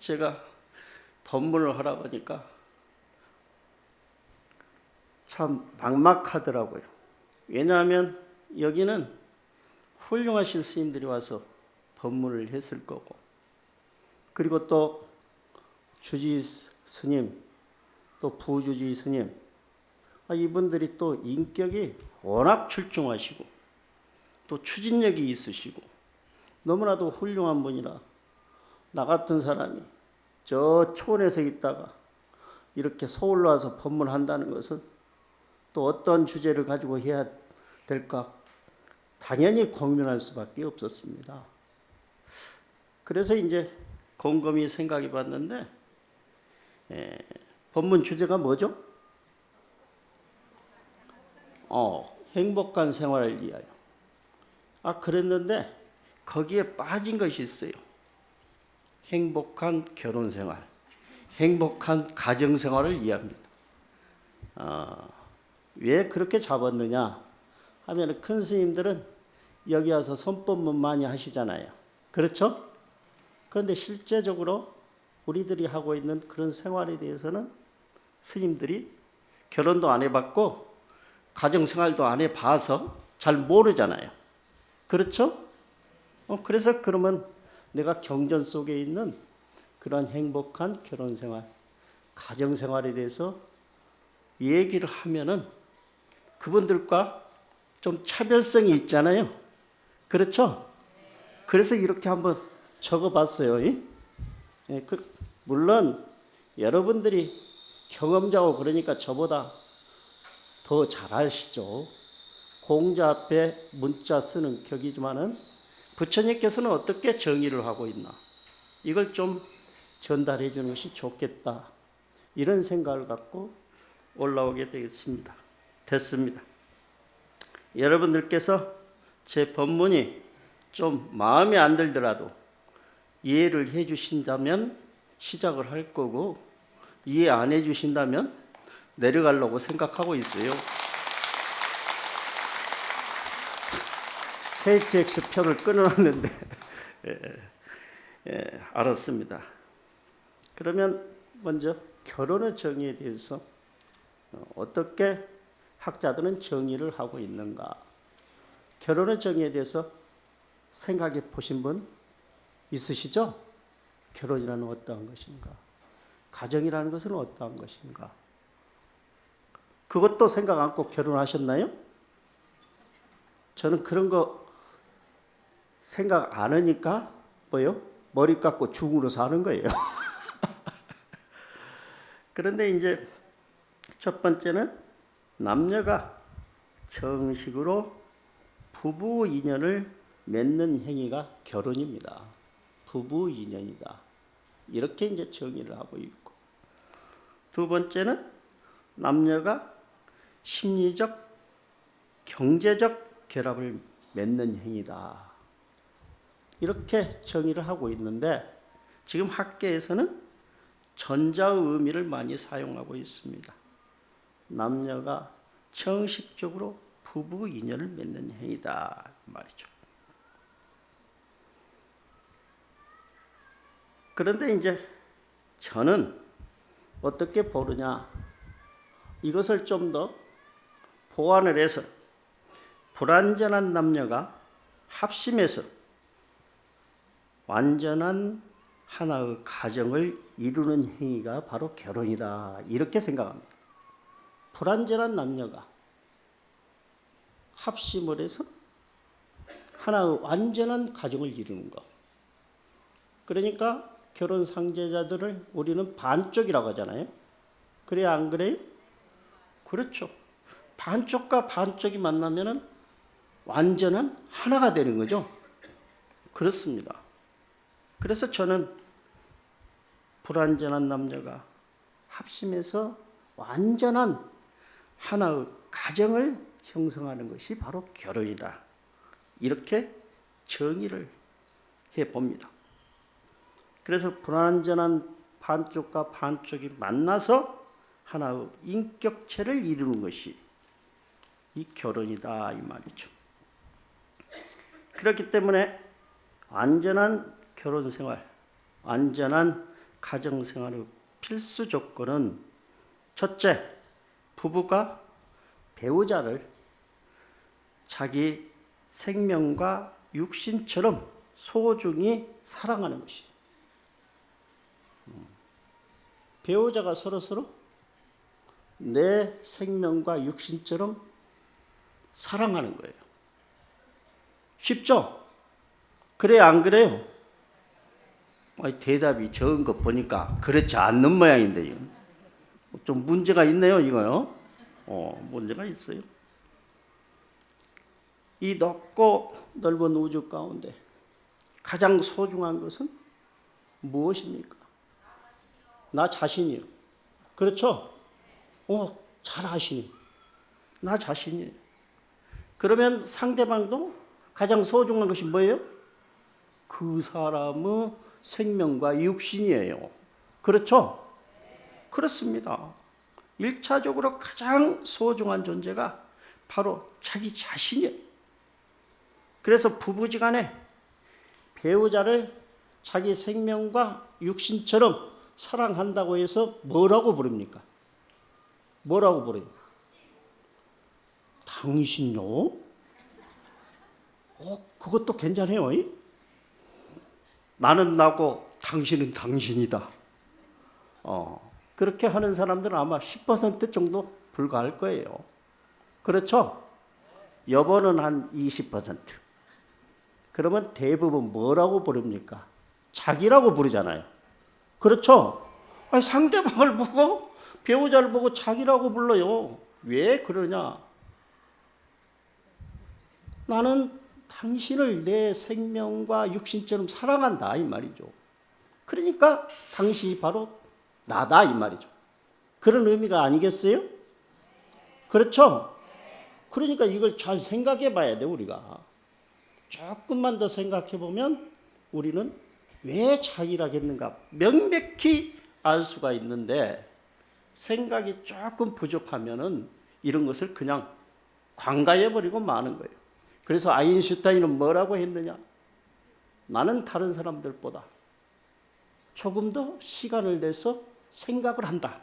제가 법문을 하라고 하니까 참 막막하더라고요. 왜냐하면 여기는 훌륭하신 스님들이 와서 법문을 했을 거고, 그리고 또 주지 스님, 또 부주지 스님, 이분들이 또 인격이 워낙 출중하시고 또 추진력이 있으시고 너무나도 훌륭한 분이라 나 같은 사람이 저 초원에서 있다가 이렇게 서울로 와서 법문한다는 것은 또 어떤 주제를 가지고 해야 될까 당연히 고민할 수밖에 없었습니다. 그래서 이제 곰곰이 생각해 봤는데 법문 주제가 뭐죠? 행복한 생활을 위하여. 그랬는데 거기에 빠진 것이 있어요. 행복한 결혼 생활, 행복한 가정 생활을 위합니다. 왜 그렇게 잡았느냐 하면 큰 스님들은 여기 와서 선법문 많이 하시잖아요. 그렇죠? 그런데 실제적으로 우리들이 하고 있는 그런 생활에 대해서는 스님들이 결혼도 안 해봤고 가정생활도 안 해봐서 잘 모르잖아요. 그렇죠? 그래서 그러면 내가 경전 속에 있는 그런 행복한 결혼생활, 가정생활에 대해서 얘기를 하면은 그분들과 좀 차별성이 있잖아요. 그렇죠? 그래서 이렇게 한번 적어봤어요. 물론 여러분들이 경험자고 그러니까 저보다 더 잘하시죠. 공자 앞에 문자 쓰는 격이지만은 부처님께서는 어떻게 정의를 하고 있나 이걸 좀 전달해 주는 것이 좋겠다 이런 생각을 갖고 올라오게 됐습니다. 여러분들께서 제 법문이 좀 마음에 안 들더라도 이해를 해 주신다면 시작을 할 거고, 이해 안 해 주신다면 내려가려고 생각하고 있어요. KTX 표를 끊어놨는데 알았습니다. 그러면 먼저 결혼의 정의에 대해서 어떻게 학자들은 정의를 하고 있는가, 결혼의 정의에 대해서 생각해 보신 분 있으시죠? 결혼이라는 어떠한 것인가, 가정이라는 것은 어떠한 것인가, 그것도 생각 안 하고 결혼하셨나요? 저는 그런 거 생각 안 하니까 뭐요? 머리 깎고 중으로 사는 거예요. 그런데 이제 첫 번째는 남녀가 정식으로 부부 인연을 맺는 행위가 결혼입니다. 부부 인연이다. 이렇게 이제 정의를 하고 있고, 두 번째는 남녀가 심리적, 경제적 결합을 맺는 행위다. 이렇게 정의를 하고 있는데 지금 학계에서는 전자의 의미를 많이 사용하고 있습니다. 남녀가 정식적으로 부부 인연을 맺는 행위다 말이죠. 그런데 이제 저는 어떻게 보느냐, 이것을 좀 더 보완을 해서 불완전한 남녀가 합심해서 완전한 하나의 가정을 이루는 행위가 바로 결혼이다, 이렇게 생각합니다. 불완전한 남녀가 합심을 해서 하나의 완전한 가정을 이루는 것. 그러니까 결혼 상제자들을 우리는 반쪽이라고 하잖아요. 그래요, 안 그래요? 그렇죠. 반쪽과 반쪽이 만나면은 완전한 하나가 되는 거죠. 그렇습니다. 그래서 저는 불완전한 남녀가 합심해서 완전한 하나의 가정을 형성하는 것이 바로 결혼이다, 이렇게 정의를 해봅니다. 그래서 불완전한 반쪽과 반쪽이 만나서 하나의 인격체를 이루는 것이 이 결혼이다, 이 말이죠. 그렇기 때문에 완전한 결혼 생활, 완전한 가정생활의 필수 조건은 첫째, 부부가 배우자를 자기 생명과 육신처럼 소중히 사랑하는 것이에요. 배우자가 서로서로 내 생명과 육신처럼 사랑하는 거예요. 쉽죠? 그래요, 안 그래요? 대답이 적은 거 보니까 그렇지 않는 모양인데요. 좀 문제가 있네요, 이거요. 문제가 있어요. 이 넓고 넓은 우주 가운데 가장 소중한 것은 무엇입니까? 나 자신이요. 그렇죠? 잘 아시니. 나 자신이에요. 그러면 상대방도 가장 소중한 것이 뭐예요? 그 사람의 생명과 육신이에요. 그렇죠? 그렇습니다. 1차적으로 가장 소중한 존재가 바로 자기 자신이에요. 그래서 부부지간에 배우자를 자기 생명과 육신처럼 사랑한다고 해서 뭐라고 부릅니까? 뭐라고 부르요? 당신요? 그것도 괜찮아요. 나는 나고 당신은 당신이다. 그렇게 하는 사람들은 아마 10% 정도 불과할 거예요. 그렇죠? 여보는 한 20%. 그러면 대부분 뭐라고 부릅니까? 자기라고 부르잖아요. 그렇죠? 상대방을 보고 배우자를 보고 자기라고 불러요. 왜 그러냐? 나는 당신을 내 생명과 육신처럼 사랑한다 이 말이죠. 그러니까 당신이 바로 나다 이 말이죠. 그런 의미가 아니겠어요? 그렇죠? 그러니까 이걸 잘 생각해 봐야 돼 우리가. 조금만 더 생각해 보면 우리는 왜 자기라겠는가 명백히 알 수가 있는데 생각이 조금 부족하면은 이런 것을 그냥 관가해 버리고 마는 거예요. 그래서 아인슈타인은 뭐라고 했느냐? 나는 다른 사람들보다 조금 더 시간을 내서 생각을 한다.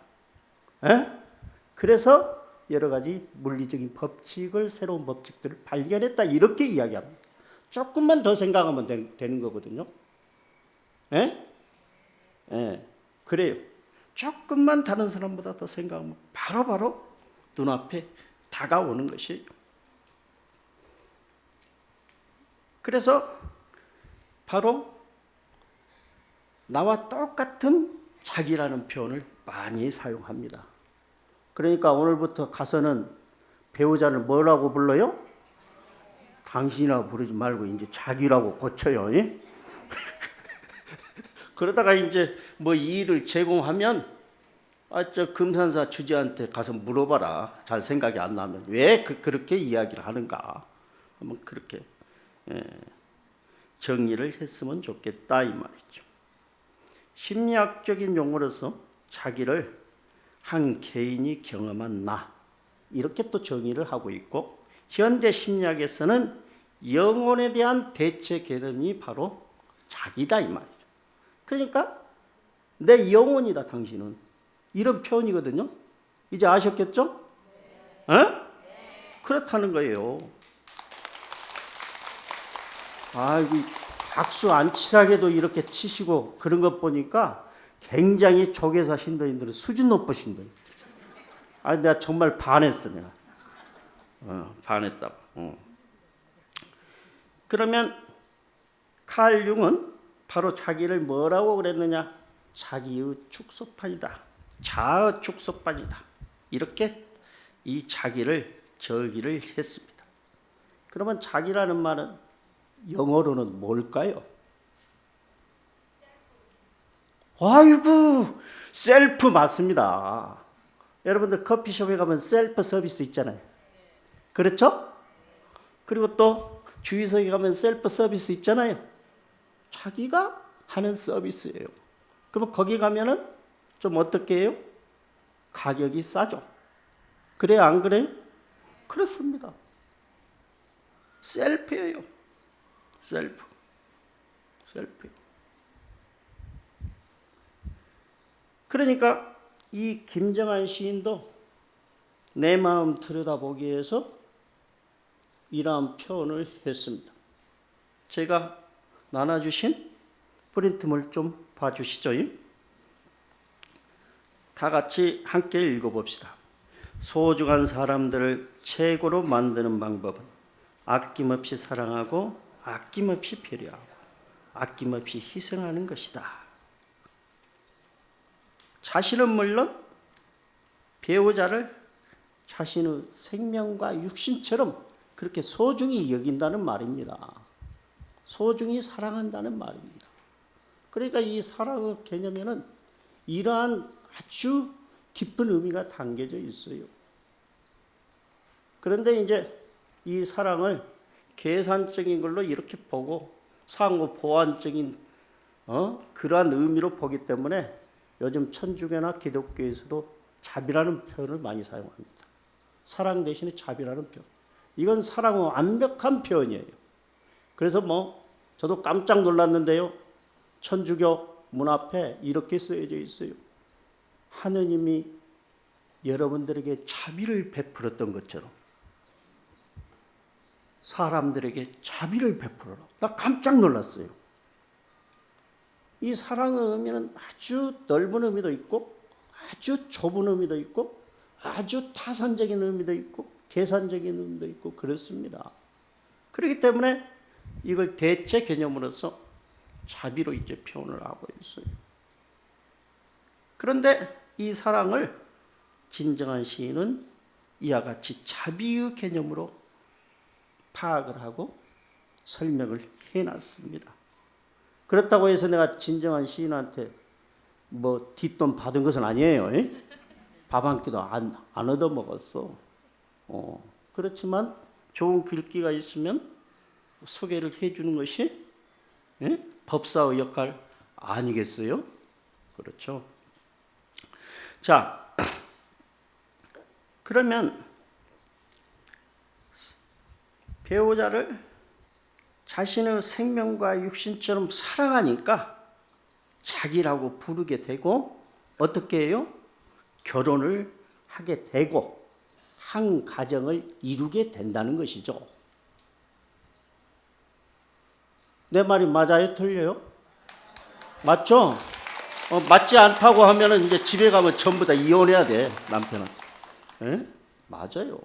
그래서 여러 가지 물리적인 법칙을 새로운 법칙들을 발견했다. 이렇게 이야기합니다. 조금만 더 생각하면 되는 거거든요. 그래요. 조금만 다른 사람보다 더 생각하면 바로바로 눈앞에 다가오는 것이에요. 그래서 바로 나와 똑같은 자기라는 표현을 많이 사용합니다. 그러니까 오늘부터 가서는 배우자를 뭐라고 불러요? 당신이라고 부르지 말고 이제 자기라고 고쳐요. 그러다가 이제 뭐 일을 제공하면 저 금산사 주지한테 가서 물어봐라. 잘 생각이 안 나면 왜 그렇게 이야기를 하는가? 한번 그렇게 정리를 했으면 좋겠다 이 말이죠. 심리학적인 용어로서 자기를 한 개인이 경험한 나 이렇게 또 정의를 하고 있고 현대 심리학에서는 영혼에 대한 대체 개념이 바로 자기다 이 말이죠. 그러니까 내 영혼이다 당신은 이런 표현이거든요. 이제 아셨겠죠? 그렇다는 거예요. 아이고 박수 안 치라게도 이렇게 치시고 그런 것 보니까 굉장히 조계사 신도님들은 수준 높으신 분. 내가 정말 반했어 내가. 반했다고. 그러면 칼 융은 바로 자기를 뭐라고 그랬느냐? 자기의 축소판이다. 자아 축소판이다. 이렇게 이 자기를 정의를 했습니다. 그러면 자기라는 말은 영어로는 뭘까요? 아이고, 셀프 맞습니다. 여러분들 커피숍에 가면 셀프 서비스 있잖아요. 그렇죠? 그리고 또 주유소에 가면 셀프 서비스 있잖아요. 자기가 하는 서비스예요. 그럼 거기 가면은 좀 어떻게 해요? 가격이 싸죠. 그래요, 안 그래요? 그렇습니다. 셀프예요. 셀프. 그러니까 이 김정한 시인도 내 마음 들여다보기 위해서 이러한 표현을 했습니다. 제가 나눠주신 프린트물 좀 봐주시죠. 다 같이 함께 읽어봅시다. 소중한 사람들을 최고로 만드는 방법은 아낌없이 사랑하고 아낌없이 배려하고 아낌없이 희생하는 것이다. 자신은 물론 배우자를 자신의 생명과 육신처럼 그렇게 소중히 여긴다는 말입니다. 소중히 사랑한다는 말입니다. 그러니까 이 사랑의 개념에는 이러한 아주 깊은 의미가 담겨져 있어요. 그런데 이제 이 사랑을 계산적인 걸로 이렇게 보고 상호 보완적인 그러한 의미로 보기 때문에 요즘 천주교나 기독교에서도 자비라는 표현을 많이 사용합니다. 사랑 대신에 자비라는 표현. 이건 사랑의 완벽한 표현이에요. 그래서 저도 깜짝 놀랐는데요. 천주교 문 앞에 이렇게 쓰여져 있어요. 하느님이 여러분들에게 자비를 베풀었던 것처럼 사람들에게 자비를 베풀어라. 나 깜짝 놀랐어요. 이 사랑의 의미는 아주 넓은 의미도 있고 아주 좁은 의미도 있고 아주 타산적인 의미도 있고 계산적인 의미도 있고 그렇습니다. 그렇기 때문에 이걸 대체 개념으로서 자비로 이제 표현을 하고 있어요. 그런데 이 사랑을 진정한 시인은 이와 같이 자비의 개념으로 파악을 하고 설명을 해놨습니다. 그렇다고 해서 내가 진정한 시인한테 뒷돈 받은 것은 아니에요. 밥 한 끼도 안 얻어먹었어. 그렇지만 좋은 글귀가 있으면 소개를 해주는 것이 법사의 역할 아니겠어요? 그렇죠. 자, 그러면 배우자를 자신의 생명과 육신처럼 사랑하니까 자기라고 부르게 되고 어떻게 해요? 결혼을 하게 되고 한 가정을 이루게 된다는 것이죠. 내 말이 맞아요? 틀려요? 맞죠? 맞지 않다고 하면은 이제 집에 가면 전부 다 이혼해야 돼, 남편은. 맞아요.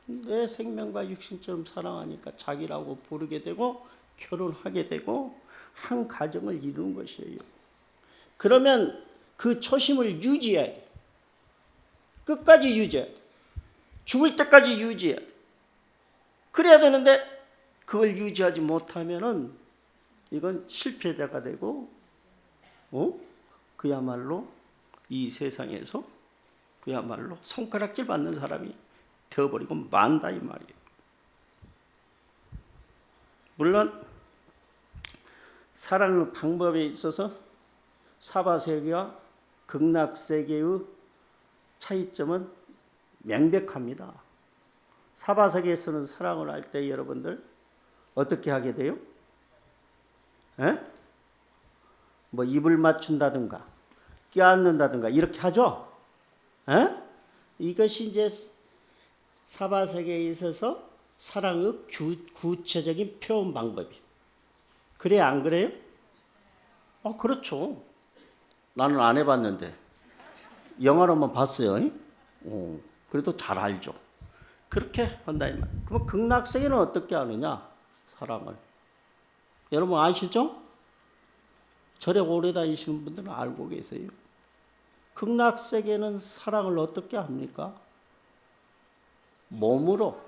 내 생명과 육신처럼 사랑하니까 자기라고 부르게 되고 결혼하게 되고 한 가정을 이루는 것이에요. 그러면 그 초심을 유지해야 돼. 끝까지 유지해. 죽을 때까지 유지해. 그래야 되는데 그걸 유지하지 못하면은 이건 실패자가 되고 그야말로 이 세상에서 그야말로 손가락질 받는 사람이 되어버리고 만다 이 말이에요. 물론 사랑의 방법에 있어서 사바세계와 극락세계의 차이점은 명백합니다. 사바세계에서는 사랑을 할 때 여러분들 어떻게 하게 돼요? 입을 맞춘다든가 껴안는다든가 이렇게 하죠. 이것이 이제 사바세계에 있어서 사랑의 구체적인 표현 방법이에요. 그래 안 그래요? 그렇죠. 나는 안 해봤는데 영화로만 봤어요. 그래도 잘 알죠. 그렇게 한다 이 말. 그럼 극락세계는 어떻게 하느냐? 사랑을. 여러분 아시죠? 절에 오래 다니시는 분들은 알고 계세요. 극락세계는 사랑을 어떻게 합니까? 몸으로,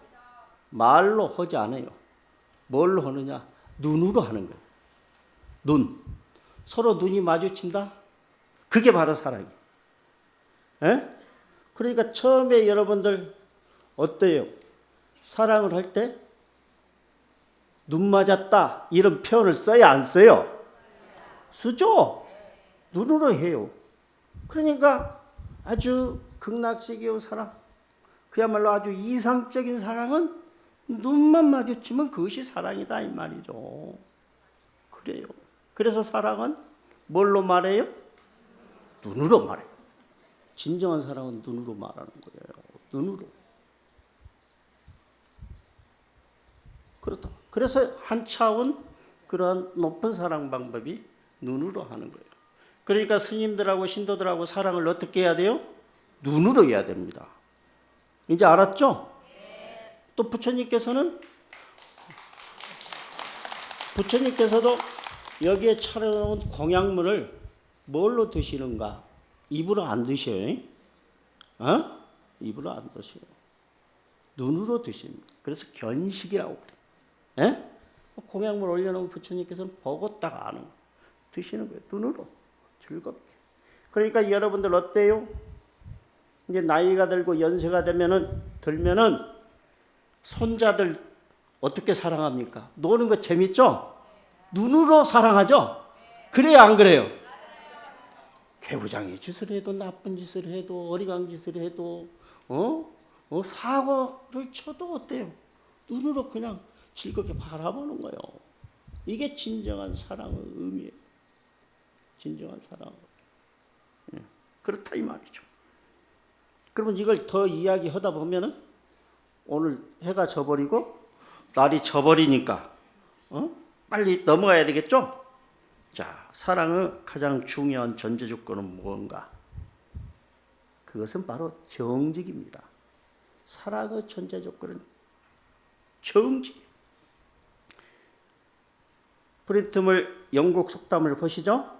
말로 하지 않아요. 뭘로 하느냐? 눈으로 하는 거예요. 눈. 서로 눈이 마주친다? 그게 바로 사랑이에요. 그러니까 처음에 여러분들 어때요? 사랑을 할 때 눈 맞았다 이런 표현을 써야 안 써요? 쓰죠? 눈으로 해요. 그러니까 아주 극락세계의 사랑, 그야말로 아주 이상적인 사랑은 눈만 마주치면 그것이 사랑이다 이 말이죠. 그래요. 그래서 사랑은 뭘로 말해요? 눈으로 말해. 진정한 사랑은 눈으로 말하는 거예요. 눈으로. 그렇다. 그래서 한 차원 그러한 높은 사랑 방법이 눈으로 하는 거예요. 그러니까 스님들하고 신도들하고 사랑을 어떻게 해야 돼요? 눈으로 해야 됩니다. 이제 알았죠? 또 부처님께서도 여기에 차려놓은 공양물을 뭘로 드시는가? 입으로 안 드셔요. 입으로 안 드셔요. 눈으로 드십니다. 그래서 견식이라고 그래요. 공양물 올려놓은 부처님께서는 보고 딱 아는 거예요. 드시는 거예요. 눈으로. 즐겁게. 그러니까 여러분들 어때요? 이제 나이가 들고 연세가 들면은 손자들 어떻게 사랑합니까? 노는 거 재밌죠? 눈으로 사랑하죠? 그래요, 안 그래요? 개구장이 짓을 해도 나쁜 짓을 해도 어리광 짓을 해도 사고를 쳐도 어때요? 눈으로 그냥 즐겁게 바라보는 거예요. 이게 진정한 사랑의 의미예요. 진정한 사랑. 그렇다 이 말이죠. 그러면 이걸 더 이야기하다 보면은 오늘 해가 져버리고 날이 져버리니까 빨리 넘어가야 되겠죠? 자, 사랑의 가장 중요한 전제 조건은 무언가? 그것은 바로 정직입니다. 사랑의 전제 조건은 정직. 프린트물 영국 속담을 보시죠.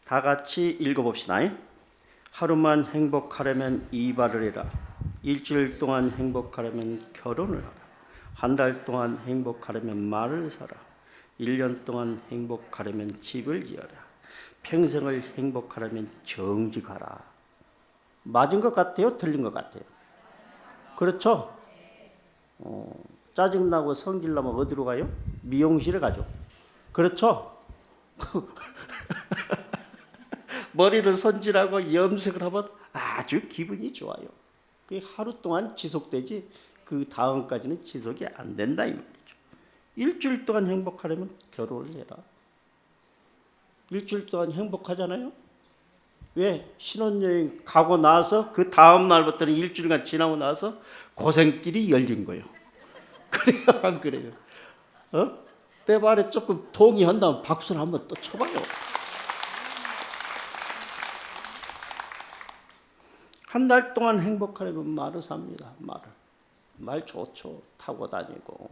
다 같이 읽어봅시다. 하루만 행복하려면 이발을 해라. 일주일 동안 행복하려면 결혼을 하라. 한 달 동안 행복하려면 말을 사라. 1년 동안 행복하려면 집을 지어라. 평생을 행복하려면 정직하라. 맞은 것 같아요? 틀린 것 같아요? 그렇죠? 짜증나고 성질나면 어디로 가요? 미용실에 가죠. 그렇죠? 머리를 손질하고 염색을 하면 아주 기분이 좋아요. 그게 하루 동안 지속되지 그 다음까지는 지속이 안 된다 이 말이죠. 일주일 동안 행복하려면 결혼을 해라. 일주일 동안 행복하잖아요. 왜? 신혼여행 가고 나서 그 다음 날부터는 일주일간 지나고 나서 고생길이 열린 거예요. 그래요, 안 그래요? 내 말에 조금 동의한다면 박수를 한번 또 쳐봐요. 한 달 동안 행복하려면 말을 삽니다. 말 좋죠. 타고 다니고.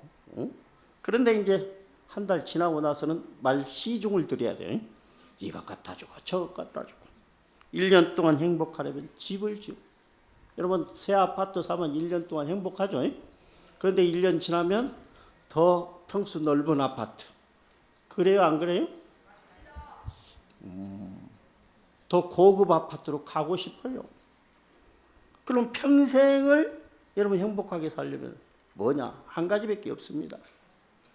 그런데 이제 한 달 지나고 나서는 말 시중을 들여야 돼요. 이것 갖다 주고 저것 갖다 주고. 1년 동안 행복하려면 집을 지고. 여러분 새 아파트 사면 1년 동안 행복하죠. 그런데 1년 지나면 더 평수 넓은 아파트. 그래요, 안 그래요? 더 고급 아파트로 가고 싶어요. 그럼 평생을 여러분 행복하게 살려면 뭐냐? 한 가지밖에 없습니다.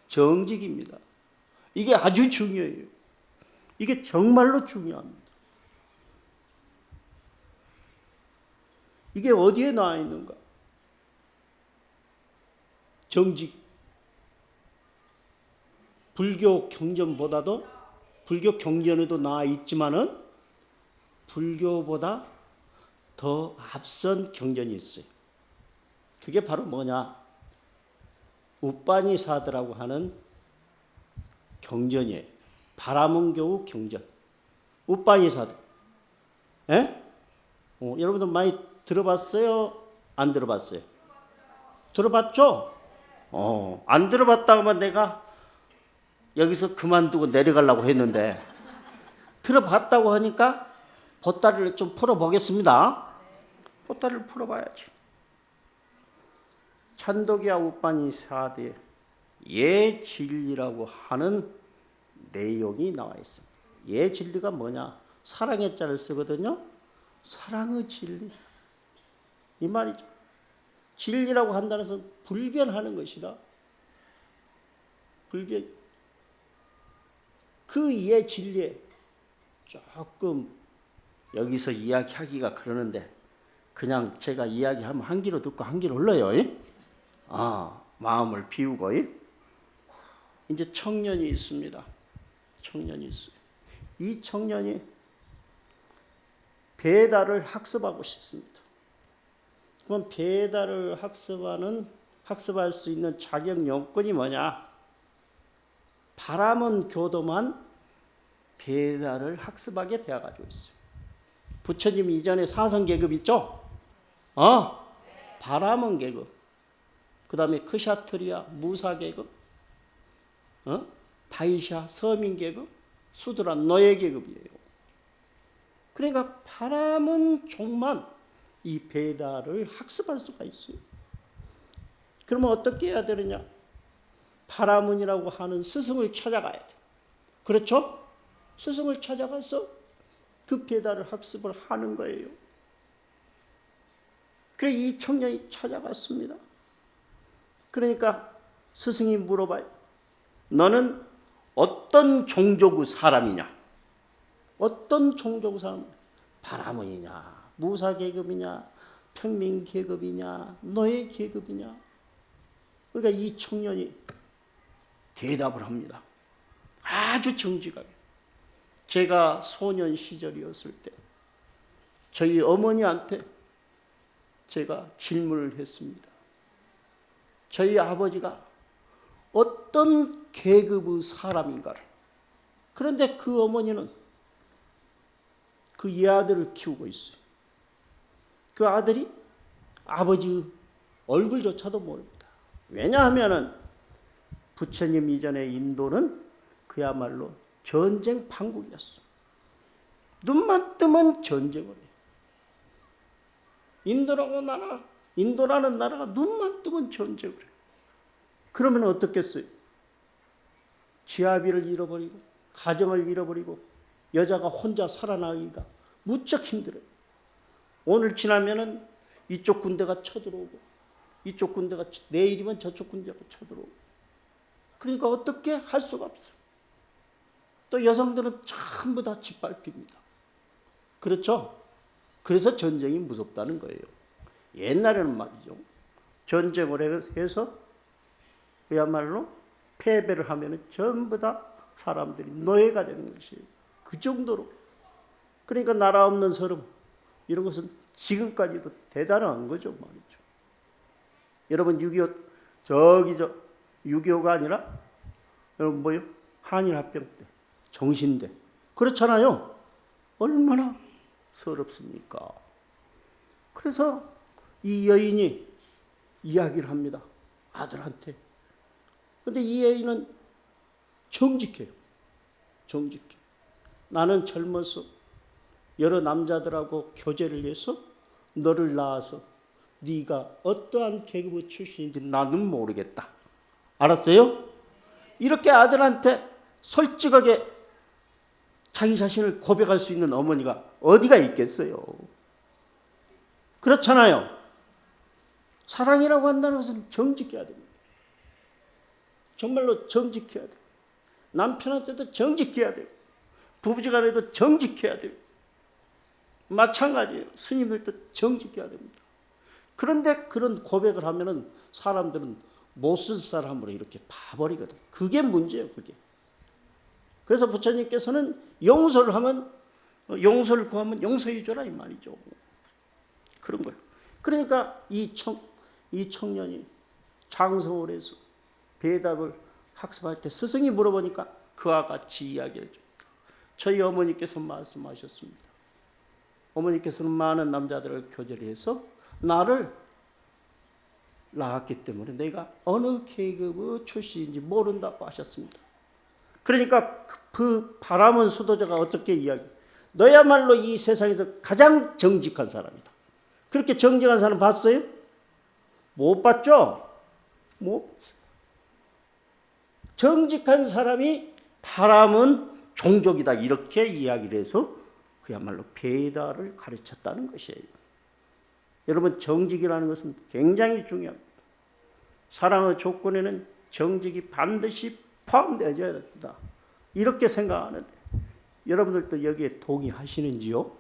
정직입니다. 이게 아주 중요해요. 이게 정말로 중요합니다. 이게 어디에 나와 있는가? 정직. 불교 경전보다도 불교 경전에도 나와 있지만은 불교보다 더 앞선 경전이 있어요. 그게 바로 뭐냐? 우빠니사드라고 하는 경전이에요. 바라문교우 경전. 우빠니사드. 여러분들 많이 들어봤어요? 안 들어봤어요? 들어봤죠? 안 들어봤다고 하면 내가 여기서 그만두고 내려가려고 했는데 들어봤다고 하니까 보따리를 좀 풀어보겠습니다. 보따리를 풀어봐야지. 찬도기와 우빠니사드에 예진리라고 하는 내용이 나와 있습니다. 예진리가 뭐냐? 사랑의 자를 쓰거든요. 사랑의 진리. 이 말이죠. 진리라고 한다는 것은 불변하는 것이다. 불변. 그 예진리에 조금 여기서 이야기하기가 그러는데 그냥 제가 이야기하면 한 귀로 듣고 한 귀로 흘러요. 마음을 비우고. 이제 청년이 있습니다. 청년이 있어요. 이 청년이 배달을 학습하고 싶습니다. 그럼 배달을 학습할 수 있는 자격 요건이 뭐냐? 바람은 교도만 배달을 학습하게 되어가지고 있어요. 부처님 이전에 사성 계급 있죠? 바람은 계급. 그 다음에 크샤트리아 무사 계급, 바이샤 서민 계급, 수드라 노예 계급이에요. 그러니까 바람은 종만 이 배달을 학습할 수가 있어요. 그러면 어떻게 해야 되느냐? 바라문이라고 하는 스승을 찾아가야 돼. 그렇죠? 스승을 찾아가서 그 배달을 학습을 하는 거예요. 그래 이 청년이 찾아갔습니다. 그러니까 스승이 물어봐요. 너는 어떤 종족의 사람이냐? 어떤 종족의 사람? 바라문이냐? 무사 계급이냐? 평민 계급이냐? 노예 계급이냐? 그러니까 이 청년이 대답을 합니다. 아주 정직하게. 제가 소년 시절이었을 때 저희 어머니한테 제가 질문을 했습니다. 저희 아버지가 어떤 계급의 사람인가를. 그런데 그 어머니는 그 예아들을 키우고 있어요. 그 아들이 아버지의 얼굴조차도 모릅니다. 왜냐하면 부처님 이전의 인도는 그야말로 전쟁 판국이었어요. 눈만 뜨면 전쟁을 해요. 인도라는 나라가 눈만 뜨면 전쟁을 해요. 그러면 어떻겠어요? 지아비를 잃어버리고 가정을 잃어버리고 여자가 혼자 살아나기가 무척 힘들어요. 오늘 지나면은 이쪽 군대가 쳐들어오고 이쪽 군대가 내일이면 저쪽 군대가 쳐들어오고 그러니까 어떻게 할 수가 없어요. 또 여성들은 전부 다 짓밟힙니다. 그렇죠? 그래서 전쟁이 무섭다는 거예요. 옛날에는 말이죠. 전쟁을 해서 그야말로 패배를 하면 전부 다 사람들이 노예가 되는 것이에요. 그 정도로. 그러니까 나라 없는 서름 이런 것은 지금까지도 대단한 거죠. 말이죠. 여러분 6.25 6.25가 아니라 여러분 뭐요? 한일합병 때 정신대 그렇잖아요. 얼마나 서럽습니까? 그래서 이 여인이 이야기를 합니다. 아들한테. 근데 이 여인은 정직해요. 정직해. 나는 젊어서 여러 남자들하고 교제를 해서 너를 낳아서 네가 어떠한 계급의 출신인지 나는 모르겠다. 알았어요? 이렇게 아들한테 솔직하게 자기 자신을 고백할 수 있는 어머니가 어디가 있겠어요? 그렇잖아요. 사랑이라고 한다는 것은 정직해야 됩니다. 정말로 정직해야 돼요. 남편한테도 정직해야 돼요. 부부지간에도 정직해야 돼요. 마찬가지예요. 스님들도 정직해야 됩니다. 그런데 그런 고백을 하면은 사람들은 못 쓸 사람으로 이렇게 봐버리거든. 그게 문제예요. 그게. 그래서 부처님께서는 용서를 구하면 용서해 줘라 이 말이죠. 그런 거예요. 그러니까 이 청년이 장성을 해서 배답을 학습할 때 스승이 물어보니까 그와 같이 이야기를 줍니다. 저희 어머니께서 말씀하셨습니다. 어머니께서는 많은 남자들을 교제를 해서 나를 낳았기 때문에 내가 어느 계급의 출신인지 모른다고 하셨습니다. 그러니까 그 바라문 수도자가 어떻게 이야기해요? 너야말로 이 세상에서 가장 정직한 사람이다. 그렇게 정직한 사람 봤어요? 못 봤죠? 못 봤어요. 정직한 사람이 바라문 종족이다. 이렇게 이야기를 해서 그야말로 배달을 가르쳤다는 것이에요. 여러분 정직이라는 것은 굉장히 중요합니다. 사랑의 조건에는 정직이 반드시 포함되어야 된다. 이렇게 생각하는데 여러분들도 여기에 동의하시는지요?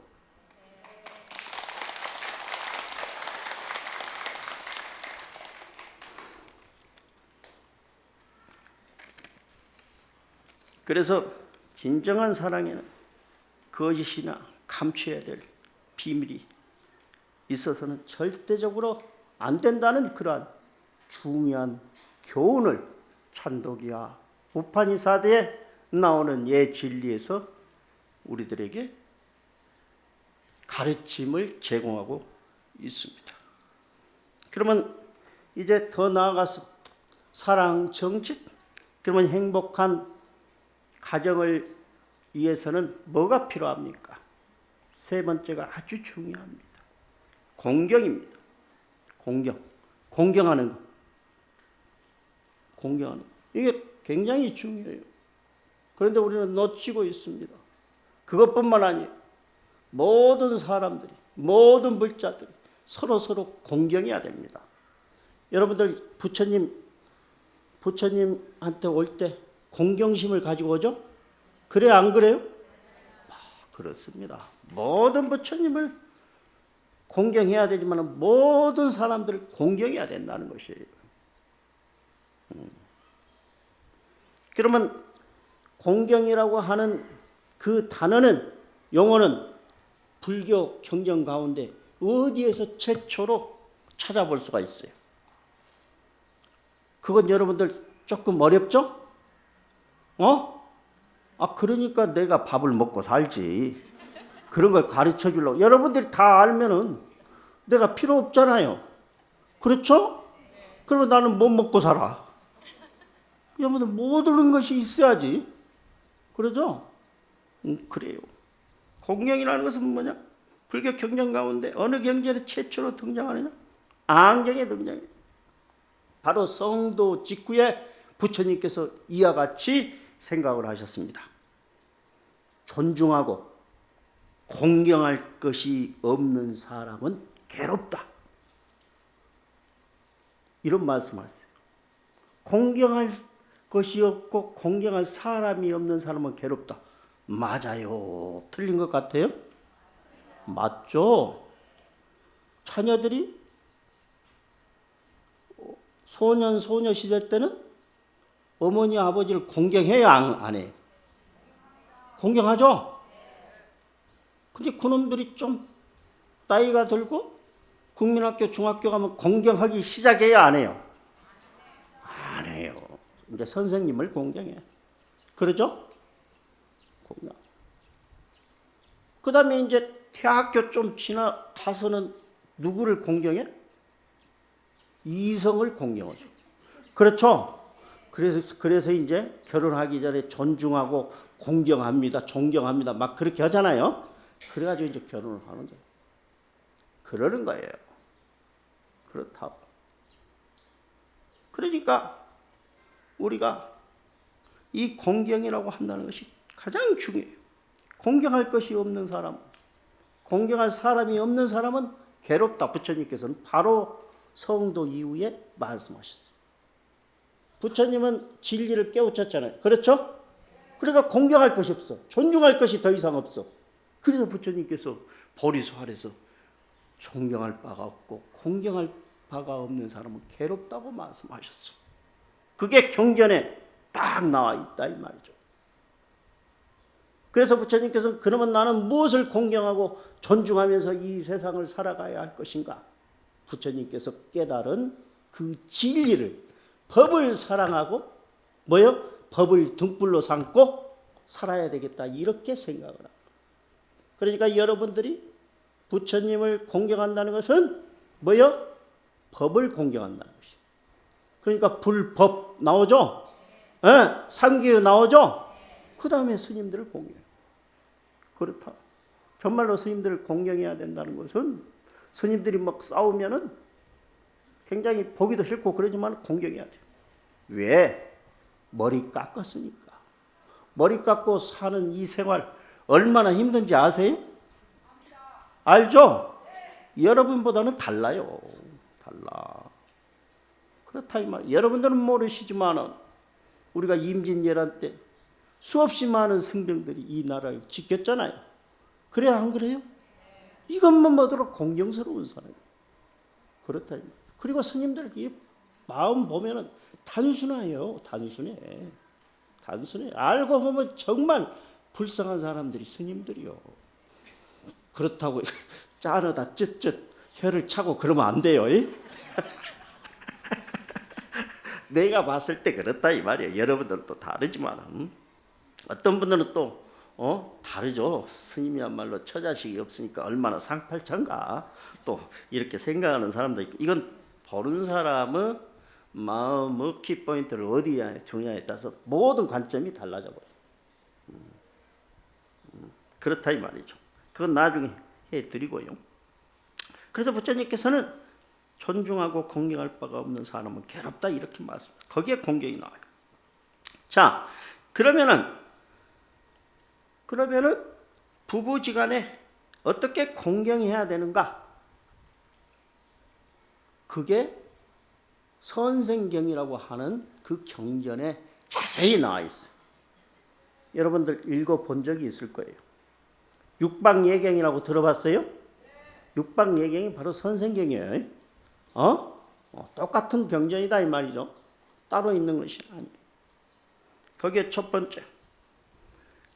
그래서 진정한 사랑에는 거짓이나 감춰야 될 비밀이 있어서는 절대적으로 안 된다는 그러한 중요한 교훈을 찬독이야 우파니사대에 나오는 예 진리에서 우리들에게 가르침을 제공하고 있습니다. 그러면 이제 더 나아가서 사랑, 정직, 그러면 행복한 가정을 위해서는 뭐가 필요합니까? 세 번째가 아주 중요합니다. 공경입니다. 공경하는 것. 공경하는 것. 이게 굉장히 중요해요. 그런데 우리는 놓치고 있습니다. 그것뿐만 아니에요. 모든 사람들이, 모든 물자들이 서로 공경해야 됩니다. 여러분들 부처님한테 올 때 공경심을 가지고 오죠? 그래요, 안 그래요? 그렇습니다. 모든 부처님을 공경해야 되지만 모든 사람들을 공경해야 된다는 것이에요. 그러면 공경이라고 하는 그 단어는, 용어는 불교 경전 가운데 어디에서 최초로 찾아볼 수가 있어요? 그건 여러분들 조금 어렵죠? 그러니까 내가 밥을 먹고 살지. 그런 걸 가르쳐 주려고. 여러분들이 다 알면은 내가 필요 없잖아요. 그렇죠? 그러면 나는 못 먹고 살아. 여러분들 모든 것이 있어야지. 그러죠? 그래요. 공경이라는 것은 뭐냐? 불교 경전 가운데 어느 경전에 최초로 등장하느냐? 안경에 등장해요. 바로 성도 직후에 부처님께서 이와 같이 생각을 하셨습니다. 존중하고 공경할 것이 없는 사람은 괴롭다. 이런 말씀하셨어요. 공경할 것이 없고 공경할 사람이 없는 사람은 괴롭다. 맞아요. 틀린 것 같아요? 맞죠? 자녀들이 소녀 시절 때는 어머니 아버지를 공경해야 안 해요? 공경하죠? 근데 그놈들이 좀 나이가 들고 국민학교 중학교 가면 공경하기 시작해야 안 해요? 안 해요. 이제 선생님을 공경해. 그러죠? 공경. 그 다음에 이제 대학교 좀 지나가서는 누구를 공경해? 이성을 공경하죠. 그렇죠? 그래서 이제 결혼하기 전에 존중하고 공경합니다. 존경합니다. 막 그렇게 하잖아요. 그래가지고 이제 결혼을 하는 거예요. 그러는 거예요. 그렇다고. 그러니까 우리가 이 공경이라고 한다는 것이 가장 중요해요. 공경할 것이 없는 사람, 공경할 사람이 없는 사람은 괴롭다. 부처님께서는 바로 성도 이후에 말씀하셨어요. 부처님은 진리를 깨우쳤잖아요. 그렇죠? 그러니까 공경할 것이 없어. 존중할 것이 더 이상 없어. 그래서 부처님께서 보리수활에서 존경할 바가 없고 공경할 바가 없는 사람은 괴롭다고 말씀하셨어. 그게 경전에 딱 나와 있다 이 말이죠. 그래서 부처님께서는 그러면 나는 무엇을 공경하고 존중하면서 이 세상을 살아가야 할 것인가? 부처님께서 깨달은 그 진리를, 법을 사랑하고 뭐요? 법을 등불로 삼고 살아야 되겠다 이렇게 생각을 합니다. 그러니까 여러분들이 부처님을 공경한다는 것은 뭐요? 법을 공경한다는 것이에요. 그러니까 불법 나오죠? 삼계유 나오죠? 그 다음에 스님들을 공경해요. 그렇다. 정말로 스님들을 공경해야 된다는 것은 스님들이 막 싸우면은 굉장히 보기도 싫고 그러지만 공경해야 돼요. 왜? 머리 깎았으니까. 머리 깎고 사는 이 생활 얼마나 힘든지 아세요? 알죠? 여러분보다는 달라요. 달라. 그렇다 이 말. 여러분들은 모르시지만은 우리가 임진왜란 때 수없이 많은 승병들이 이 나라를 지켰잖아요. 그래야 안 그래요? 이것만 보도록 공경스러운 사람이에요. 그렇다. 그리고 스님들 이 마음 보면은 단순해요. 단순해. 알고 보면 정말 불쌍한 사람들이 스님들이요. 그렇다고 자르다 쯧쯧 혀를 차고 그러면 안 돼요. 내가 봤을 때 그렇다 이 말이에요. 여러분들은 또 다르지만 어떤 분들은 또 다르죠. 스님이야말로 처자식이 없으니까 얼마나 상팔자인가 또 이렇게 생각하는 사람도 있고, 이건 보는 사람의 마음의 키포인트를 어디에 두냐에 따라서 모든 관점이 달라져 버려요. 그렇다 이 말이죠. 그건 나중에 해드리고요. 그래서 부처님께서는 존중하고 공경할 바가 없는 사람은 괴롭다 이렇게 말씀합니다. 거기에 공경이 나와요. 자, 그러면은 부부지간에 어떻게 공경해야 되는가? 그게 선생경이라고 하는 그 경전에 자세히 나와 있어요. 여러분들 읽어본 적이 있을 거예요. 육방예경이라고 들어봤어요? 육방예경이 바로 선생경이에요. 똑같은 경전이다 이 말이죠. 따로 있는 것이 아니에요. 거기에 첫 번째,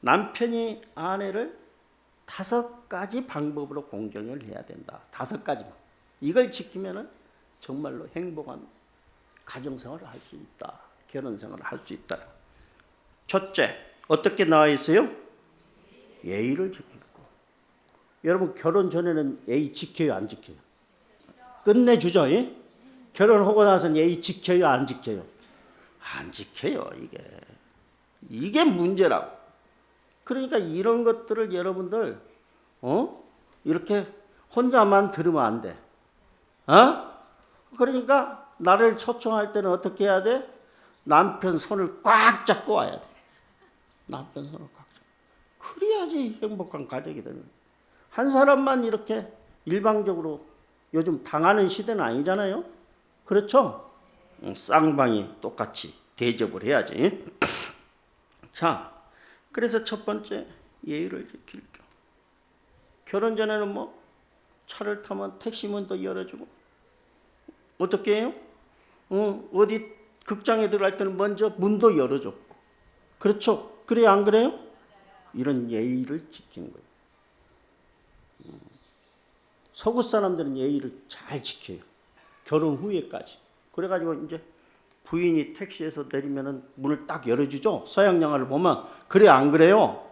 남편이 아내를 5가지 방법으로 공경을 해야 된다. 5가지만. 이걸 지키면은 정말로 행복한 가정생활을 할 수 있다. 결혼생활을 할 수 있다. 첫째, 어떻게 나와 있어요? 예의를 지키고. 여러분 결혼 전에는 예의 지켜요, 안 지켜요? 끝내주죠. 결혼하고 나서는 예의 지켜요, 안 지켜요? 안 지켜요. 이게 문제라고. 그러니까 이런 것들을 여러분들 이렇게 혼자만 들으면 안 돼. 그러니까 나를 초청할 때는 어떻게 해야 돼? 남편 손을 꽉 잡고 와야 돼. 남편 손을 꽉 잡고. 그래야지 행복한 가족이 되는. 한 사람만 이렇게 일방적으로 요즘 당하는 시대는 아니잖아요. 그렇죠? 쌍방이 똑같이 대접을 해야지. 자, 그래서 첫 번째 예의를 지킬 경. 결혼 전에는 차를 타면 택시 문도 열어주고, 어떻게 해요? 어디 극장에 들어갈 때는 먼저 문도 열어줘. 그렇죠? 그래요, 안 그래요? 이런 예의를 지키는 거예요. 서구 사람들은 예의를 잘 지켜요. 결혼 후에까지. 그래가지고 이제 부인이 택시에서 내리면은 문을 딱 열어주죠. 서양 영화를 보면. 그래, 안 그래요?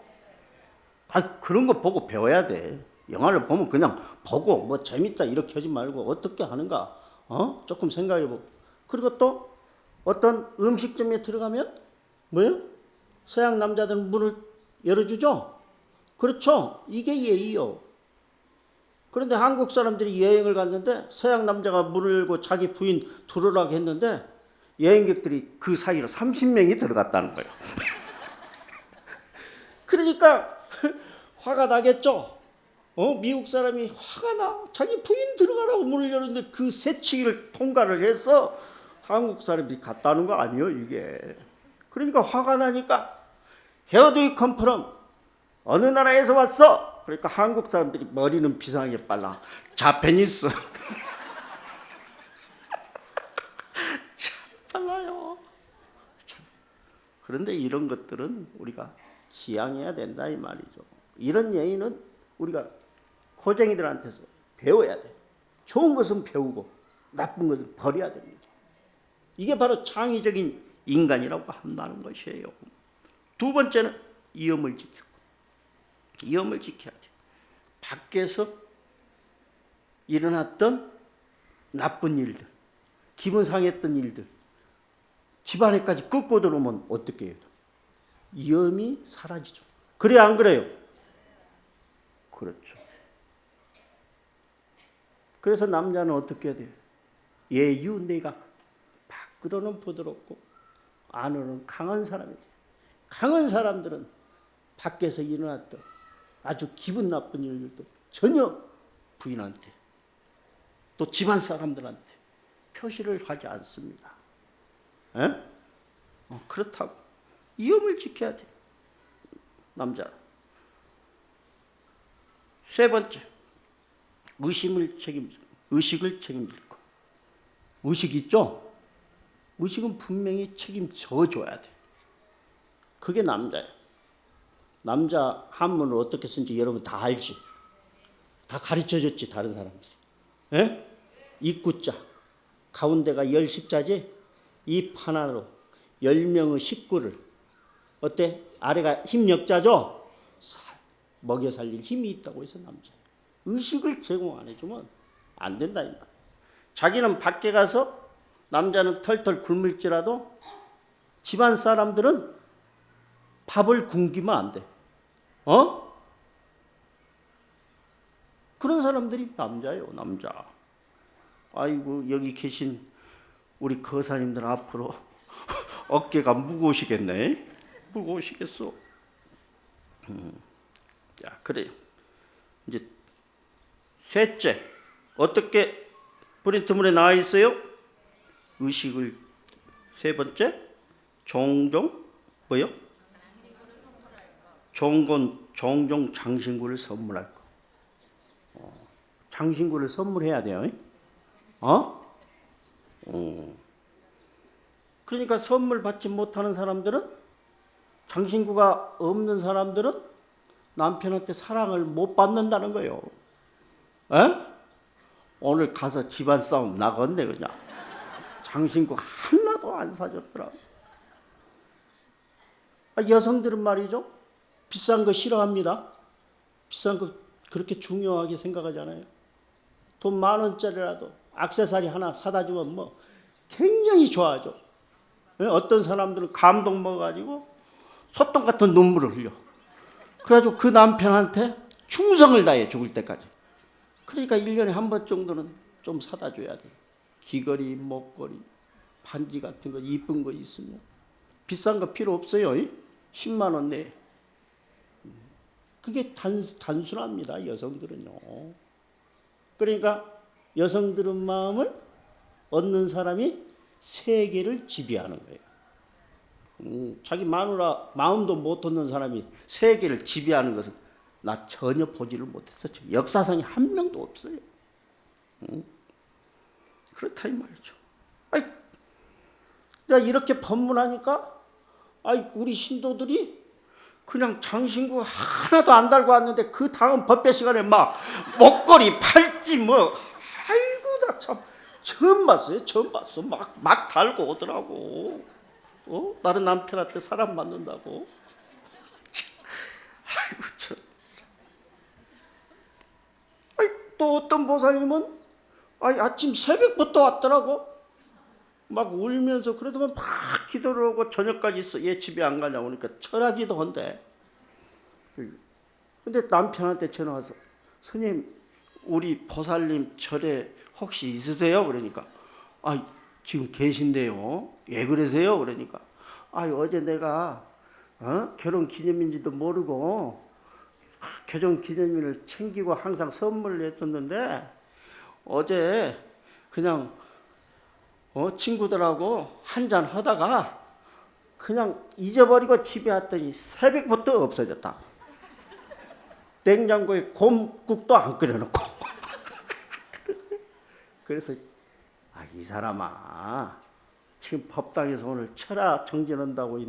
그런 거 보고 배워야 돼. 영화를 보면 그냥 보고 재밌다 이렇게 하지 말고 어떻게 하는가 조금 생각해보고. 그리고 또 어떤 음식점에 들어가면 뭐예요? 서양 남자들은 문을 열어주죠. 그렇죠? 이게 예의요. 그런데 한국 사람들이 여행을 갔는데 서양 남자가 문을 열고 자기 부인 들어오라고 했는데 여행객들이 그 사이로 30명이 들어갔다는 거예요. 그러니까 화가 나겠죠. 미국 사람이 화가 나. 자기 부인 들어가라고 문을 열었는데 그 새치기를 통과를 해서 한국 사람들이 갔다는 거 아니에요, 이게. 그러니까 화가 나니까 Where do you come from? 어느 나라에서 왔어? 그러니까 한국 사람들이 머리는 비상하게 빨라. 자페니스. 참 빨라요. 참. 그런데 이런 것들은 우리가 지양해야 된다 이 말이죠. 이런 예의는 우리가 고쟁이들한테서 배워야 돼. 좋은 것은 배우고 나쁜 것은 버려야 됩니다. 이게 바로 창의적인 인간이라고 한다는 것이에요. 두 번째는 이음을 지키고. 이음을 지켜야 돼. 밖에서 일어났던 나쁜 일들, 기분 상했던 일들, 집안에까지 끌고 들어오면 어떻게 해요? 이음이 사라지죠. 그래, 안 그래요? 그렇죠. 그래서 남자는 어떻게 해야 돼요? 예유내강. 밖으로는 부드럽고 안으로는 강한 사람이 돼요. 강한 사람들은 밖에서 일어났던 아주 기분 나쁜 일들도 전혀 부인한테 또 집안 사람들한테 표시를 하지 않습니다. 그렇다고 이음을 지켜야 돼요. 남자. 세 번째, 의식을 책임질 거. 의식 있죠? 의식은 분명히 책임져 줘야 돼. 그게 남자예요. 남자 한문을 어떻게 쓰는지 여러분 다 알지? 다 가르쳐줬지 다른 사람들이. 예? 입구자 가운데가 열십자지. 입 하나로 10명의 식구를 어때? 아래가 힘력자죠. 먹여 살릴 힘이 있다고 해서 남자. 의식을 제공 안 해주면 안 된다 이 말. 자기는 밖에 가서 남자는 털털 굶을지라도 집안 사람들은 밥을 굶기면 안 돼. 그런 사람들이 남자예요, 남자. 아이고 여기 계신 우리 거사님들 앞으로 어깨가 무거우시겠네. 무거우시겠어. 자, 그래요. 이제 셋째, 어떻게 프린트물에 나와 있어요? 의식을 세 번째, 종종 뭐요? 종종 장신구를 선물할 거. 장신구를 선물해야 돼요. 그러니까 선물 받지 못하는 사람들은, 장신구가 없는 사람들은 남편한테 사랑을 못 받는다는 거예요. 오늘 가서 집안 싸움 나겠네 그냥. 장신구 하나도 안 사줬더라. 여성들은 말이죠, 비싼 거 싫어합니다. 비싼 거 그렇게 중요하게 생각하잖아요. 돈 10,000원짜리라도 액세서리 하나 사다 주면 뭐 굉장히 좋아하죠. 어떤 사람들은 감동 먹어가지고 소똥 같은 눈물을 흘려. 그래가지고 그 남편한테 충성을 다해 죽을 때까지. 그러니까 1년에 한 번 정도는 좀 사다 줘야 돼. 귀걸이, 목걸이, 반지 같은 거 이쁜 거 있으면. 비싼 거 필요 없어요. 10만 원 내에. 그게 단순합니다, 여성들은요. 그러니까 여성들은 마음을 얻는 사람이 세계를 지배하는 거예요. 자기 마누라 마음도 못 얻는 사람이 세계를 지배하는 것은 나 전혀 보지를 못했었죠. 역사상에 한 명도 없어요. 그렇다 이 말이죠. 내가 이렇게 법문하니까 우리 신도들이 그냥 장신구 하나도 안 달고 왔는데 그 다음 법회 시간에 막 목걸이, 팔찌 뭐 아이고 나 참 처음 봤어요. 처음 봤어. 막 달고 오더라고. 다른 남편한테 사랑받는다고. 아이고 참. 또 어떤 보살님은 아침 새벽부터 왔더라고. 막 울면서 그러더만 막 기도를 하고 저녁까지 있어. 얘 집에 안 가냐고 그러니까 철학기도 한대. 근데 남편한테 전화 와서 스님 우리 보살님 절에 혹시 있으세요? 그러니까 지금 계신데요. 왜 그러세요? 그러니까 어제 내가 결혼 기념인지도 모르고 결혼 기념일을 챙기고 항상 선물을 했었는데 어제 그냥 친구들하고 한잔 하다가 그냥 잊어버리고 집에 왔더니 새벽부터 없어졌다. 냉장고에 곰국도 안 끓여놓고. 그래서 이 사람아 지금 법당에서 오늘 철학 정진한다고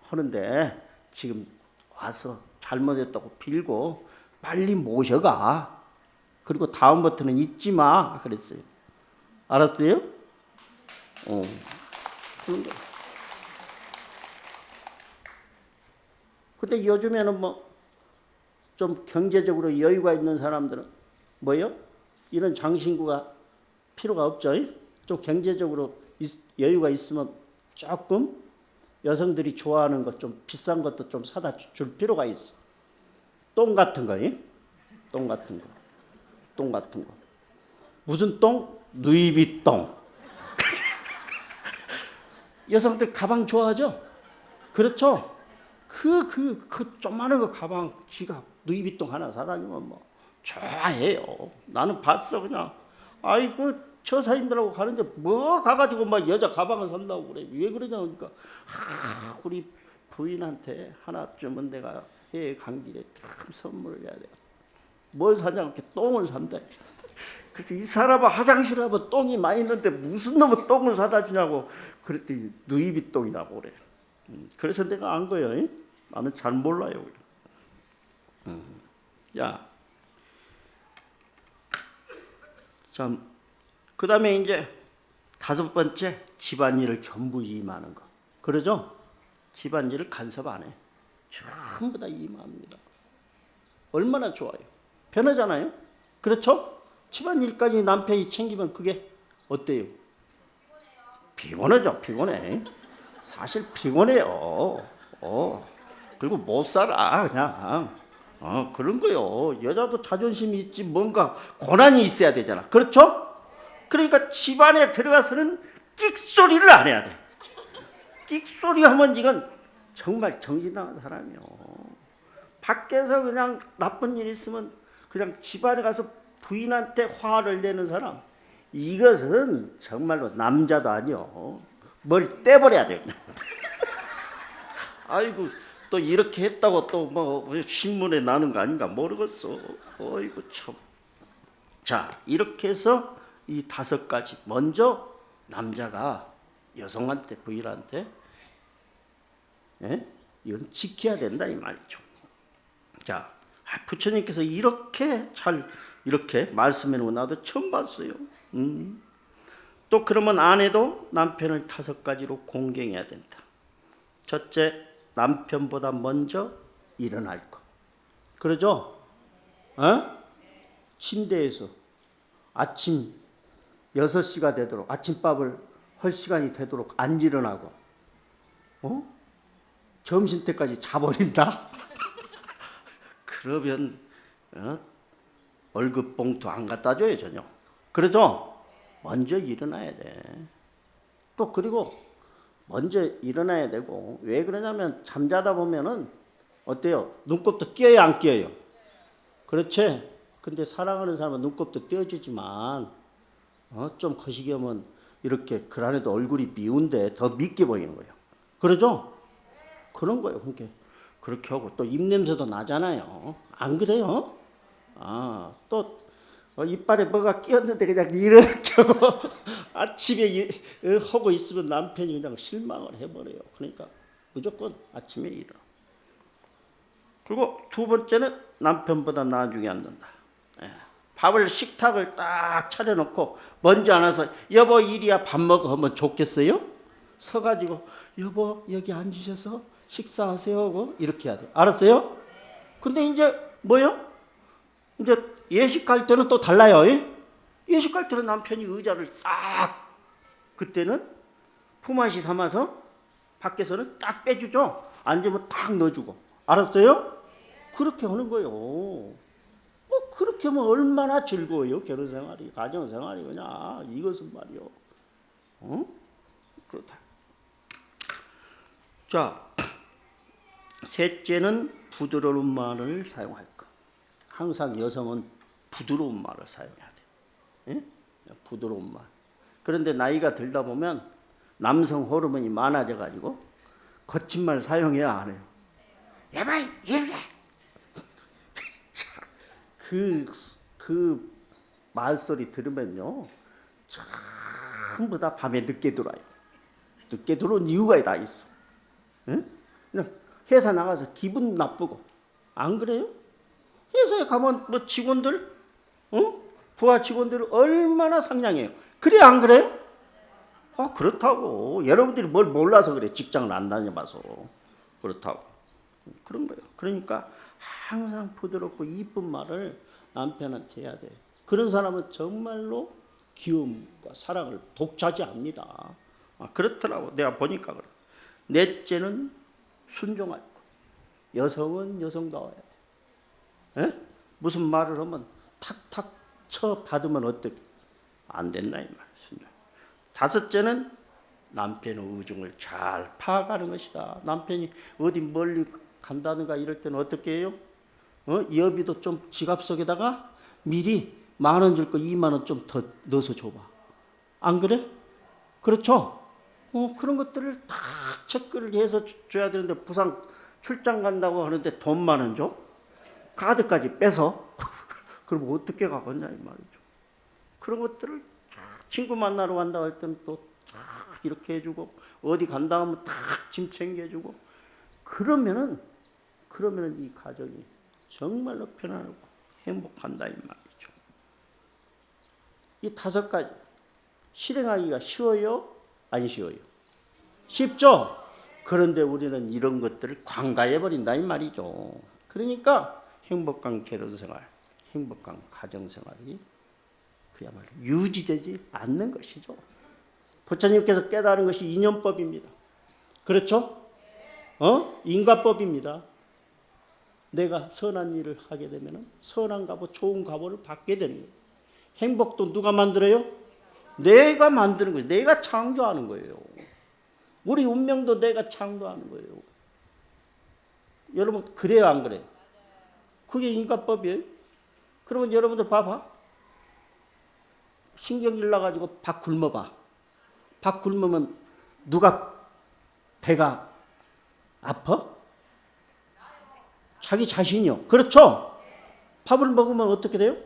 하는데 지금 와서 잘못했다고 빌고 빨리 모셔가. 그리고 다음부터는 잊지 마. 그랬어요. 알았어요? 근데 요즘에는 뭐 좀 경제적으로 여유가 있는 사람들은 뭐요? 이런 장신구가 필요가 없죠. 좀 경제적으로 여유가 있으면 조금 여성들이 좋아하는 것 좀 비싼 것도 좀 사다 줄 필요가 있어. 똥 같은 거, 똥 같은 거, 똥 같은 거. 무슨 똥? 누이비똥. 여성들 가방 좋아하죠? 그렇죠? 그 조그마한 거 가방, 지갑, 누이비똥 하나 사다 주면 뭐 좋아해요. 나는 봤어 그냥. 처사님들하고 가는데 뭐 가가지고 막 여자 가방을 산다고 그래. 왜 그러냐 그러니까 우리 부인한테 하나쯤은 내가 해외 간 길에 참 선물을 해야 돼. 뭘 사냐고 이렇게 똥을 산대. 그래서 이 사람은 화장실 하면 똥이 많이 있는데 무슨 놈의 똥을 사다 주냐고. 그랬더니 누이비 똥이라고 그래. 그래서 내가 안 거예요. 나는 잘 몰라요. 야, 참, 그 다음에 이제 5번째, 집안일을 전부 임하는 거. 그러죠? 집안일을 간섭 안 해. 전부 다 임합니다. 얼마나 좋아요. 편하잖아요. 그렇죠? 집안일까지 남편이 챙기면 그게 어때요? 피곤하죠. 피곤해. 사실 피곤해요. 그리고 못 살아 그냥. 그런 거요. 여자도 자존심이 있지 뭔가 고난이 있어야 되잖아. 그렇죠? 그러니까 집안에 들어가서는 끽소리를 안 해야 돼. 끽소리 하면 이건 정말 정신 나간 사람이요. 밖에서 그냥 나쁜 일 있으면 그냥 집안에 가서 부인한테 화를 내는 사람, 이것은 정말로 남자도 아니요. 뭘 떼버려야 돼요. 아이고 또 이렇게 했다고 또 뭐 신문에 나는 거 아닌가 모르겠어. 어이구 참. 자, 이렇게 해서 이 5가지. 먼저 남자가 여성한테, 부인한테 이건 지켜야 된다 이 말이죠. 자, 부처님께서 이렇게 잘 이렇게 말씀해 놓고 나도 처음 봤어요. 또 그러면 아내도 남편을 5가지로 공경해야 된다. 첫째, 남편보다 먼저 일어날 것. 그러죠? 침대에서 아침 6시가 되도록 아침밥을 할 시간이 되도록 안 일어나고 점심 때까지 자버린다? 그러면 월급 봉투 안 갖다 줘요 전혀. 그러죠? 먼저 일어나야 돼. 또 그리고 먼저 일어나야 되고, 왜 그러냐면 잠자다 보면은 어때요? 눈곱도 끼어요 안 끼어요? 그렇지? 근데 사랑하는 사람은 눈곱도 띄어주지만 좀 거시기하면 이렇게 그 안에도 얼굴이 미운데 더 밉게 보이는 거예요. 그러죠? 그런 거예요. 그렇게 하고 또 입냄새도 나잖아요. 안 그래요? 또 이빨에 뭐가 끼었는데 그냥 이렇게 하고 아침에 하고 있으면 남편이 그냥 실망을 해버려요. 그러니까 무조건 아침에 일어나. 그리고 2번째는 남편보다 나중에 앉는다. 밥을 식탁을 딱 차려놓고 먼저 앉아서 여보 이리야 밥 먹어 하면 좋겠어요? 서가지고 여보 여기 앉으셔서 식사하세요 하고 이렇게 해야 돼. 알았어요? 근데 이제 뭐요? 이제 예식 갈 때는 또 달라요. 예식 갈 때는 남편이 의자를 딱 그때는 품앗이 삼아서 밖에서는 딱 빼주죠. 앉으면 딱 넣어주고. 알았어요? 그렇게 하는 거예요. 그렇게 하면 얼마나 즐거워요. 결혼생활이, 가정생활이 그냥 이것은 말이요. 그렇다. 자, 셋째는 부드러운 말을 사용할 것. 항상 여성은 부드러운 말을 사용해야 돼. 부드러운 말. 그런데 나이가 들다 보면 남성 호르몬이 많아져 가지고 거친 말 사용해야 안 해요. 야바이 이렇게. 그 말소리 들으면요 전부 다 밤에 늦게 들어와요. 늦게 들어온 이유가 다 있어. 그냥 회사 나가서 기분 나쁘고. 안 그래요? 회사에 가면 뭐 직원들 부하 직원들 얼마나 상냥해요. 그래 안 그래요? 그렇다고. 여러분들이 뭘 몰라서 그래. 직장을 안 다녀봐서 그렇다고. 그런 거예요. 그러니까 항상 부드럽고 이쁜 말을 남편한테 해야 돼. 그런 사람은 정말로 귀여움과 사랑을 독차지합니다. 그렇더라고. 내가 보니까 그래. 넷째는 순종할 거. 여성은 여성다워야 돼. 무슨 말을 하면 탁탁 쳐 받으면 어떻게? 안 된다 이 말. 순종. 5째는 남편의 의중을 잘 파악하는 것이다. 남편이 어디 멀리 간다든가 이럴 때는 어떻게 해요? 여비도 좀 지갑 속에다가 미리 10,000원 줄 거 20,000원 좀 더 넣어서 줘봐. 안 그래? 그렇죠? 그런 것들을 다 체크를 해서 줘야 되는데 부산 출장 간다고 하는데 돈 10,000원 줘? 카드까지 빼서? 그럼 어떻게 가겠냐 이 말이죠. 그런 것들을 친구 만나러 간다고 할 때는 또 이렇게 해주고 어디 간다 하면 딱 짐 챙겨주고 그러면은 이 가정이 정말로 편안하고 행복한다 이 말이죠. 이 5가지 실행하기가 쉬워요? 안 쉬워요? 쉽죠? 그런데 우리는 이런 것들을 관가해버린다 이 말이죠. 그러니까 행복한 결혼생활, 행복한 가정생활이 그야말로 유지되지 않는 것이죠. 부처님께서 깨달은 것이 인연법입니다. 그렇죠? 인과법입니다. 내가 선한 일을 하게 되면 선한 값어, 좋은 값어를 받게 되는 거예요. 행복도 누가 만들어요? 내가 만드는 거예요. 내가 창조하는 거예요. 우리 운명도 내가 창조하는 거예요. 여러분 그래요 안 그래요? 그게 인과법이에요. 그러면 여러분들 봐봐. 신경질 나가지고 밥 굶어봐. 밥 굶으면 누가 배가 아파? 자기 자신이요. 그렇죠? 밥을 먹으면 어떻게 돼요?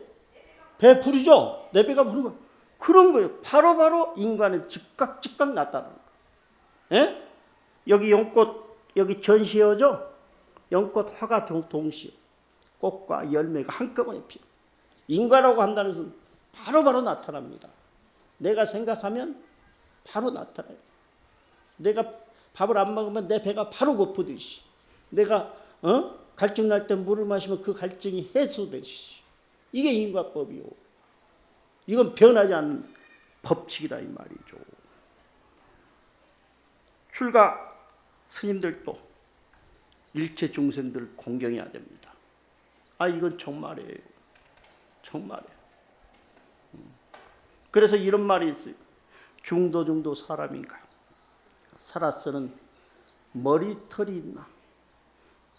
배 부르죠? 내 배가 부르면 그런 거예요. 바로 인간은 즉각 나타나는 거예요. 예? 여기 연꽃 여기 전시어죠? 연꽃 화가 동시에 꽃과 열매가 한꺼번에 피어. 인과라고 한다는 것은 바로 나타납니다. 내가 생각하면 바로 나타나요. 내가 밥을 안 먹으면 내 배가 바로 고프듯이, 내가 갈증 날 때 물을 마시면 그 갈증이 해소되듯이, 이게 인과법이요. 이건 변하지 않는 법칙이다 이 말이죠. 출가 스님들도 일체 중생들을 공경해야 됩니다. 이건 정말이에요. 정말이에요. 그래서 이런 말이 있어요. 중도 사람인가? 살아서는 머리털이 있나?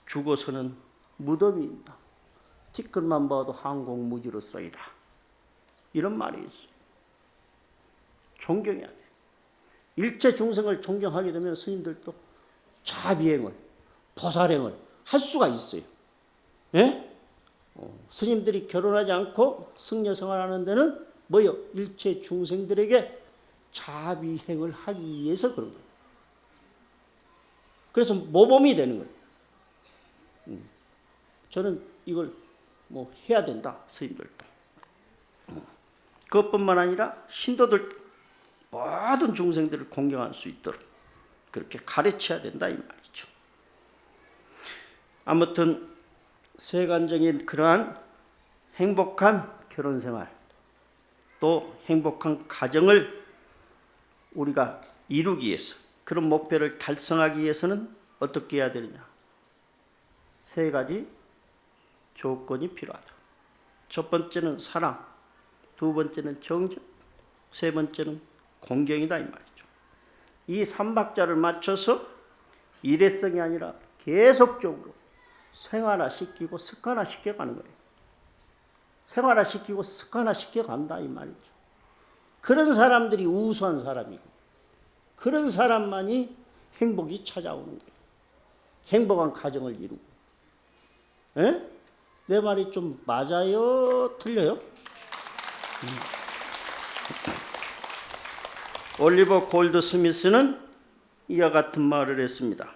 죽어서는 무덤이 있나? 티끌만 봐도 항공무지로 쏘이다. 이런 말이 있어요. 존경해야 돼. 일체 중생을 존경하게 되면 스님들도 자비행을, 보살행을 할 수가 있어요. 예? 스님들이 결혼하지 않고 승려생활하는 데는 뭐요? 일체 중생들에게 자비행을 하기 위해서 그런 거예요. 그래서 모범이 되는 거예요. 저는 이걸 해야 된다, 스님들도. 그것뿐만 아니라 신도들 모든 중생들을 공경할 수 있도록 그렇게 가르쳐야 된다 이 말이죠. 아무튼 세간적인 그러한 행복한 결혼생활, 또 행복한 가정을 우리가 이루기 위해서, 그런 목표를 달성하기 위해서는 어떻게 해야 되느냐? 3가지 조건이 필요하다. 첫 번째는 사랑, 두 번째는 정적, 세 번째는 공경이다 이 말이죠. 이 3박자를 맞춰서 일회성이 아니라 계속적으로 생활화시키고 습관화시켜 가는 거예요. 생활화시키고 습관화시켜 간다 이 말이죠. 그런 사람들이 우수한 사람이고, 그런 사람만이 행복이 찾아오는 거예요. 행복한 가정을 이루고. 에? 내 말이 좀 맞아요? 틀려요? 올리버 골드 스미스는 이와 같은 말을 했습니다.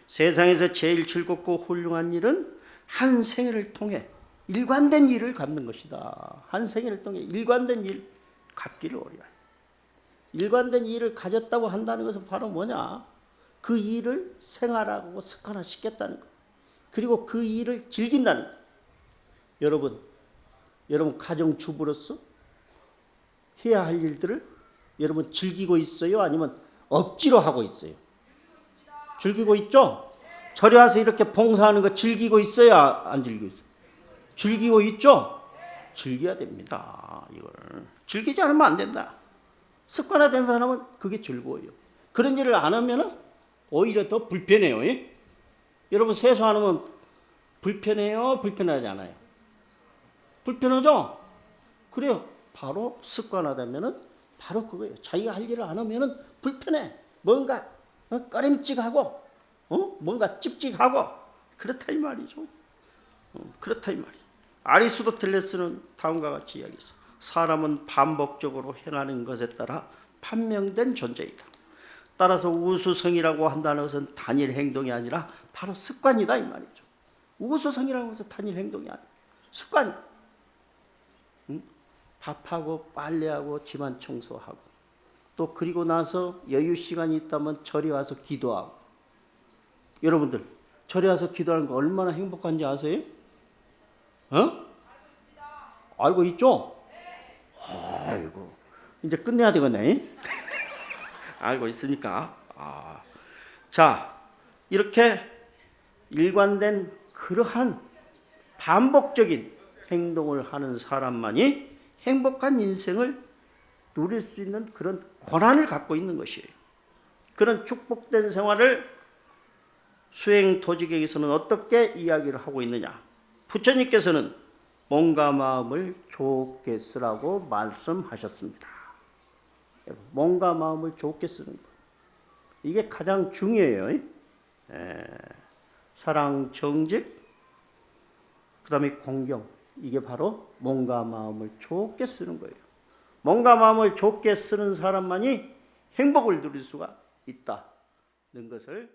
세상에서 제일 즐겁고 훌륭한 일은 한 생애를 통해 일관된 일을 갖는 것이다. 한 생애를 통해 일관된 일 갖기를 원해요. 일관된 일을 가졌다고 한다는 것은 바로 뭐냐? 그 일을 생활하고 습관화시켰다는 것. 그리고 그 일을 즐긴다는 것. 여러분 가정주부로서 해야 할 일들을 여러분 즐기고 있어요? 아니면 억지로 하고 있어요? 즐기고 있죠? 절에 와서 이렇게 봉사하는 거 즐기고 있어요? 안 즐기고 있어요? 즐기고 있죠? 즐겨야 됩니다. 이걸 즐기지 않으면 안 된다. 습관화된 사람은 그게 즐거워요. 그런 일을 안 하면 오히려 더 불편해요. 예? 여러분 세수 안 하면 불편해요? 불편하지 않아요? 불편하죠? 그래요. 바로 습관화되면 바로 그거예요. 자기가 할 일을 안 하면 불편해. 뭔가 꺼림칙하고 뭔가 찝찝하고 그렇다 이 말이죠. 그렇다 이 말이에요. 아리스토텔레스는 다음과 같이 이야기했어. 사람은 반복적으로 행하는 것에 따라 판명된 존재이다. 따라서 우수성이라고 한다는 것은 단일 행동이 아니라 바로 습관이다 이 말이죠. 우수성이라고 해서 단일 행동이 아니라 습관. 밥하고 빨래하고 집안 청소하고 또 그리고 나서 여유 시간이 있다면 절에 와서 기도하고. 여러분들 절에 와서 기도하는 거 얼마나 행복한지 아세요? 어? 알고 있죠? 아이고 이제 끝내야 되겠네. 알고 있으니까. 자, 이렇게 일관된 그러한 반복적인 행동을 하는 사람만이 행복한 인생을 누릴 수 있는 그런 권한을 갖고 있는 것이에요. 그런 축복된 생활을 수행토지경에서는 어떻게 이야기를 하고 있느냐. 부처님께서는 몸과 마음을 좋게 쓰라고 말씀하셨습니다. 몸과 마음을 좋게 쓰는 것. 이게 가장 중요해요. 사랑, 정직, 그 다음에 공경. 이게 바로 몸과 마음을 좋게 쓰는 거예요. 몸과 마음을 좋게 쓰는 사람만이 행복을 누릴 수가 있다는 것을